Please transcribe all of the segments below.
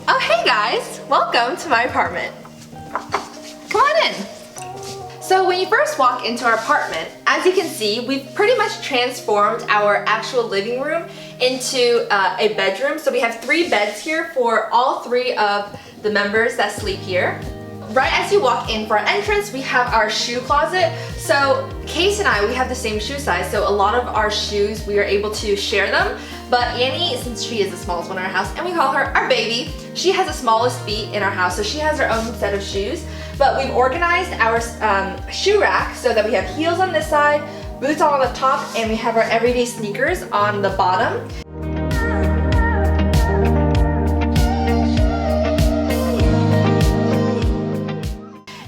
Oh, hey guys! Welcome to my apartment. Come on in. So when you first walk into our apartment, as you can see, we've pretty much transformed our actual living room into a bedroom. So we have 3 beds here for all 3 of the members that sleep here. Right as you walk in for our entrance, we have our shoe closet. So Kace and I, we have the same shoe size, so a lot of our shoes, we are able to share them. But Annie, since she is the smallest one in our house, and we call her our baby, she has the smallest feet in our house, so she has her own set of shoes. But we've organized our shoe rack so that we have heels on this side, boots on the top, and we have our everyday sneakers on the bottom.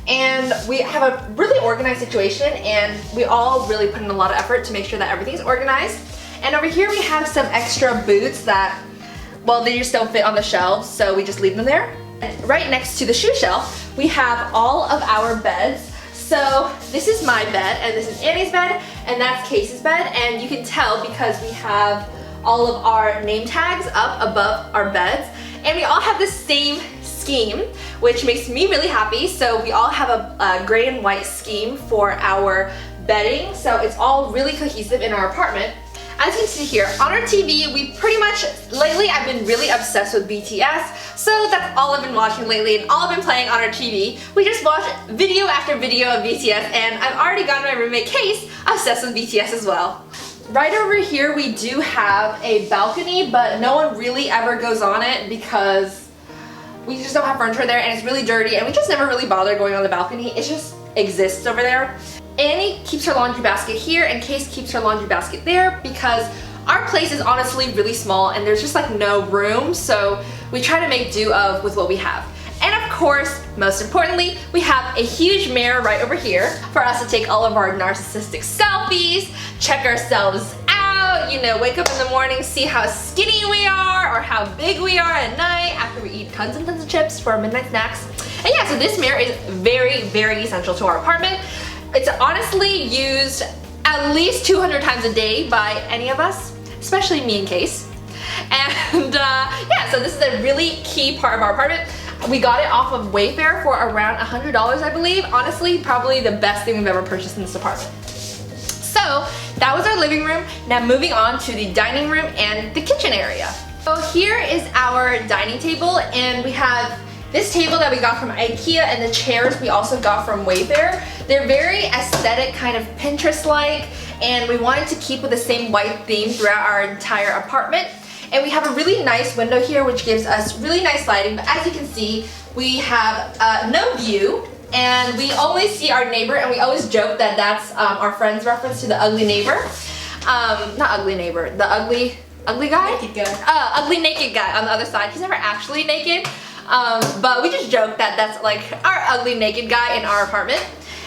And we have a really organized situation, and we all really put in a lot of effort to make sure that everything's organized. And over here we have some extra boots that, well, they just don't fit on the shelves, so we just leave them there. And right next to the shoe shelf, we have all of our beds. So this is my bed, and this is Annie's bed, and that's Kace's bed. And you can tell because we have all of our name tags up above our beds, and we all have the same scheme, which makes me really happy. So we all have a gray and white scheme for our bedding, so it's all really cohesive in our apartment. As you can see here, on our TV, we pretty much, lately I've been really obsessed with BTS, so that's all I've been watching lately and all I've been playing on our TV. We just watch video after video of BTS, and I've already gotten my roommate Kace obsessed with BTS as well. Right over here we do have a balcony, but no one really ever goes on it because we just don't have furniture there and it's really dirty, and we just never really bother going on the balcony. It just exists over there. Annie keeps her laundry basket here and Kace keeps her laundry basket there because our place is honestly really small and there's just like no room, so we try to make do with what we have. And of course, most importantly, we have a huge mirror right over here for us to take all of our narcissistic selfies, check ourselves out, you know, wake up in the morning, see how skinny we are or how big we are at night after we eat tons and tons of chips for our midnight snacks. And yeah, so this mirror is very, very essential to our apartment. It's honestly used at least 200 times a day by any of us, especially me and Kace. And yeah, so this is a really key part of our apartment. We got it off of Wayfair for around $100, I believe. Honestly, probably the best thing we've ever purchased in this apartment. So that was our living room. Now moving on to the dining room and the kitchen area. So here is our dining table, and we have this table that we got from IKEA and the chairs we also got from Wayfair. They're very aesthetic, kind of Pinterest-like, and we wanted to keep with the same white theme throughout our entire apartment. And we have a really nice window here which gives us really nice lighting, but as you can see, we have no view, and we only see our neighbor, and we always joke that that's our friend's reference to the ugly neighbor. Not ugly neighbor, the ugly guy? Naked guy. Ugly naked guy on the other side. He's never actually naked. But we just joke that that's like our ugly naked guy in our apartment.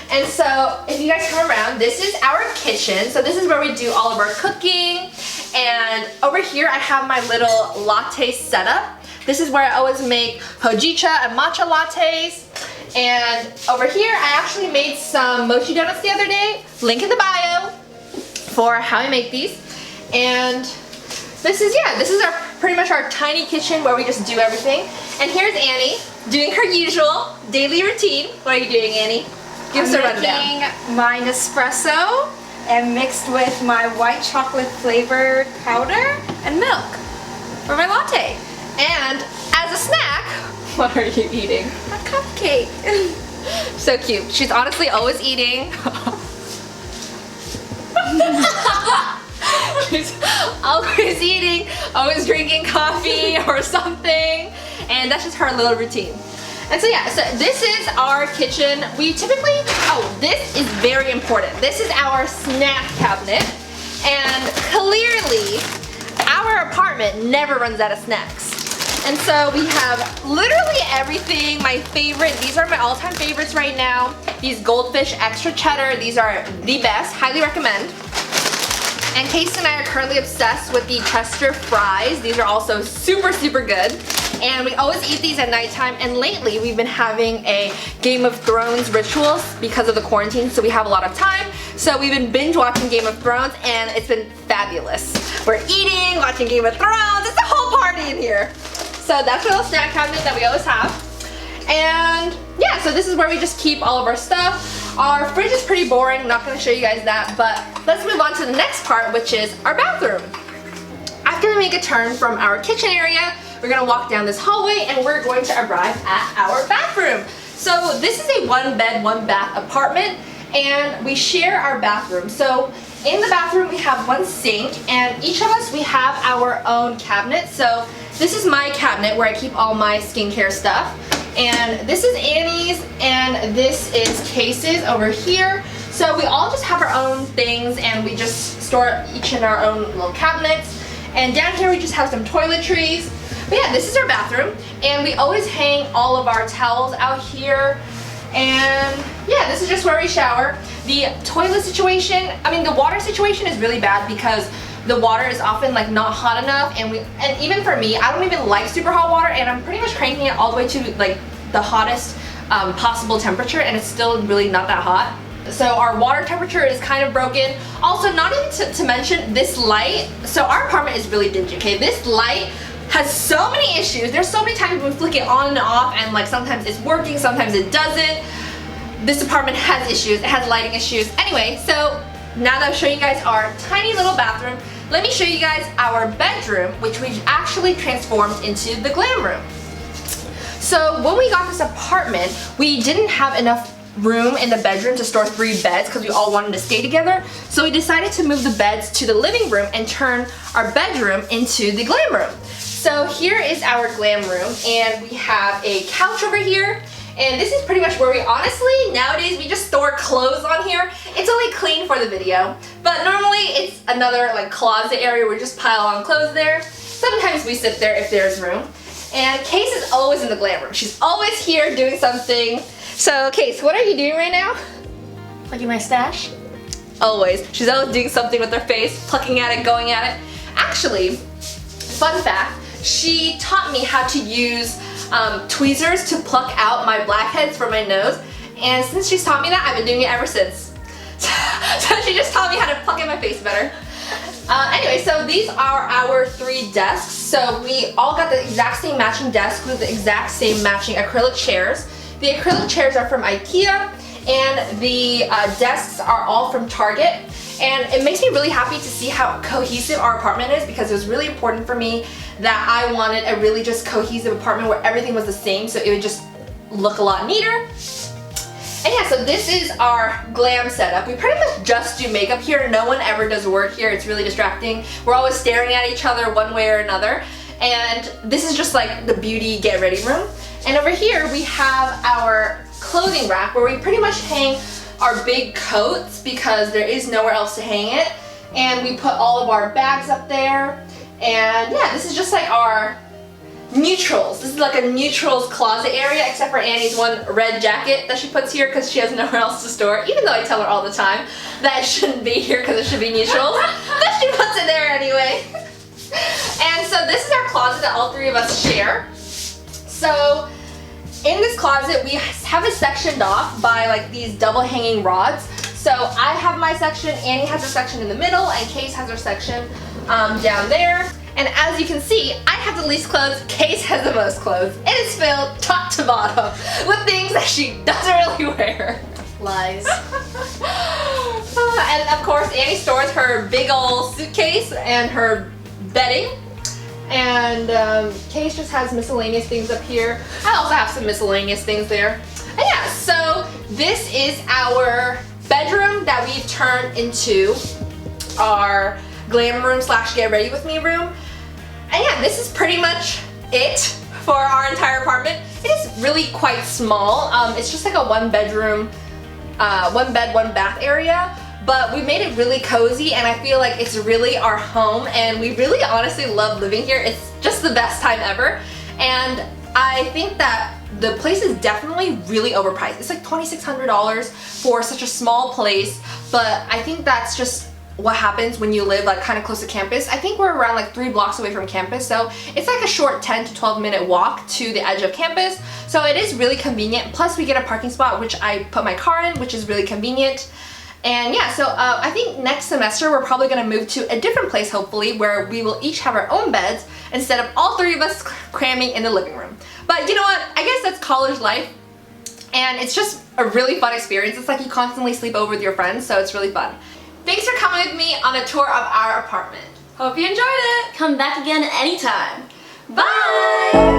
And so if you guys come around, this is our kitchen. So this is where we do all of our cooking. And over here I have my little latte setup. This is where I always make hojicha and matcha lattes. And over here I actually made some mochi donuts the other day. Link in the bio for how I make these. And this is our pretty much our tiny kitchen where we just do everything. And here's Annie doing her usual daily routine. What are you doing, Annie? Give us a rundown. I'm making my Nespresso and mixed with my white chocolate flavored powder and milk for my latte. And as a snack, what are you eating? A cupcake. So cute. She's honestly always eating. She's always eating, always drinking coffee or something, and that's just her little routine. And so yeah, so this is our kitchen. We typically, this is very important. This is our snack cabinet, and clearly our apartment never runs out of snacks. And so we have literally everything. My favorite, these are my all-time favorites right now. These Goldfish Extra Cheddar, these are the best, highly recommend. And Kace and I are currently obsessed with the Chester fries. These are also super, super good. And we always eat these at nighttime, and lately we've been having a Game of Thrones rituals because of the quarantine, so we have a lot of time. So we've been binge watching Game of Thrones and it's been fabulous. We're eating, watching Game of Thrones, it's a whole party in here. So that's our little snack cabinet that we always have. And yeah, so this is where we just keep all of our stuff. Our fridge is pretty boring, I'm not going to show you guys that, but let's move on to the next part, which is our bathroom. After we make a turn from our kitchen area, we're going to walk down this hallway and we're going to arrive at our bathroom. So this is a 1-bed, 1-bath apartment and we share our bathroom. So in the bathroom we have one sink and each of us, we have our own cabinet. So this is my cabinet where I keep all my skincare stuff. And this is Annie's and this is Kace's over here. So we all just have our own things and we just store each in our own little cabinets. And down here we just have some toiletries. But yeah, this is our bathroom and we always hang all of our towels out here. And yeah, this is just where we shower. The toilet situation, I mean the water situation is really bad because the water is often like not hot enough and even for me, I don't even like super hot water and I'm pretty much cranking it all the way to like the hottest possible temperature and it's still really not that hot. So our water temperature is kind of broken. Also, not even to mention this light. So our apartment is really dingy, okay? This light has so many issues. There's so many times we flick it on and off and like sometimes it's working, sometimes it doesn't. This apartment has issues, it has lighting issues. Anyway, so now that I've shown you guys our tiny little bathroom, let me show you guys our bedroom, which we've actually transformed into the glam room. So when we got this apartment, we didn't have enough room in the bedroom to store 3 beds because we all wanted to stay together. So we decided to move the beds to the living room and turn our bedroom into the glam room. So here is our glam room and we have a couch over here. And this is pretty much where we honestly, nowadays we just store clothes on here. It's only clean for the video, but normally it's another like closet area where we just pile on clothes there. Sometimes we sit there if there's room. And Kace is always in the glam room. She's always here doing something. So Kace, what are you doing right now? Plucking my stash? Always. She's always doing something with her face, plucking at it, going at it. Actually, fun fact, she taught me how to use tweezers to pluck out my blackheads from my nose, and since she's taught me that, I've been doing it ever since. So she just taught me how to pluck at my face better. Anyway, so these are our 3 desks. So we all got the exact same matching desk with the exact same matching acrylic chairs. The acrylic chairs are from IKEA, and the desks are all from Target. And it makes me really happy to see how cohesive our apartment is because it was really important for me that I wanted a really just cohesive apartment where everything was the same so it would just look a lot neater. And yeah, so this is our glam setup. We pretty much just do makeup here. No one ever does work here. It's really distracting. We're always staring at each other one way or another. And this is just like the beauty get ready room. And over here we have our clothing rack where we pretty much hang our big coats because there is nowhere else to hang it. And we put all of our bags up there. And yeah, this is just like our neutrals. This is like a neutrals closet area except for Annie's one red jacket that she puts here because she has nowhere else to store, even though I tell her all the time that it shouldn't be here because it should be neutrals. But she puts it there anyway. And so this is our closet that all 3 of us share. So in this closet we have it sectioned off by like these double hanging rods. So I have my section, Annie has her section in the middle, and Kace has her section down there. And as you can see, I have the least clothes, Kace has the most clothes. It is filled top to bottom with things that she doesn't really wear. Lies. And of course, Annie stores her big old suitcase and her bedding. And Kace just has miscellaneous things up here. I also have some miscellaneous things there. And yeah, so this is our bedroom that we've turned into our glam room slash get ready with me room. And yeah, this is pretty much it for our entire apartment. It is really quite small. It's just like a 1-bedroom, 1-bed, 1-bath area. But we made it really cozy and I feel like it's really our home and we really honestly love living here. It's just the best time ever. And I think that the place is definitely really overpriced. It's like $2,600 for such a small place, but I think that's just what happens when you live like kind of close to campus. I think we're around like 3 blocks away from campus, so it's like a short 10 to 12 minute walk to the edge of campus. So it is really convenient. Plus we get a parking spot which I put my car in, which is really convenient. And yeah, so I think next semester we're probably gonna move to a different place, hopefully, where we will each have our own beds instead of all three of us cramming in the living room. But you know what? I guess that's college life. And it's just a really fun experience. It's like you constantly sleep over with your friends, so it's really fun. Thanks for coming with me on a tour of our apartment. Hope you enjoyed it. Come back again anytime. Bye!